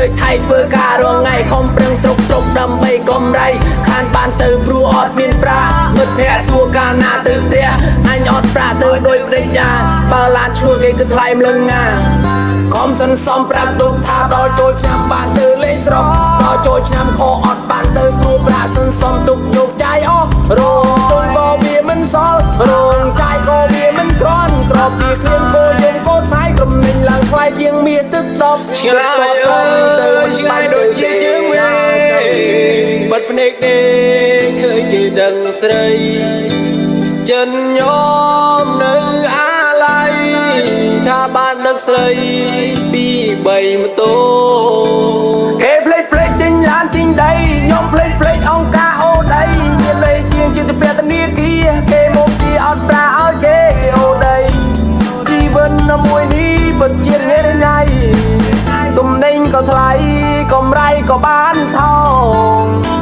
ដូចថៃធ្វើការរងថ្ងៃខំប្រឹងត្រុកដើម្បីកំរៃខានបានទៅព្រោះអត់មានប្រាមិត្តភក្តិសួរកាលណាទៅផ្ទះអញអត់ប្រាទៅដោយបដិញ្ញាបើឡានឈ្នួលគេគឺថ្លៃម្លឹងងាកុំសន្សំប្រាប់ទុកថាដល់ចូលឆ្នាំបានទៅលេងស្រុកដល់ចូលឆ្នាំខអត់បានទៅព្រោះប្រាសន្សំទុកយកចាយអស់រងទុនក៏វាមិនសល់រងចាយក៏វាមិនគ្រាន់ក្របពីគ្រៀងគោយើងកោថ្លៃព្រមមិញឡើងថ្លៃជាងមាសទឹកដប់ឆ្ងាយទៅឆ្ងាយដូចជាជើងវែងបិទភ្នែកទេឃើញគេដឹងស្រីចិនញោមនៅអាឡ័យថាបានដឹកស្រីពី3ម៉ូតូគេផ្លេចទិញឡានទិញដីខ្ញុំផ្លេចអង្គការអូដីមានលេខជាងជាទៅធនាគារគេមកជាអត់ប្រាឲ្យគេអូដីជីវិតមួយនេះពិតជាងាយរញ៉ៃទំនិញក៏ថ្លៃកម្រៃក៏បានថោក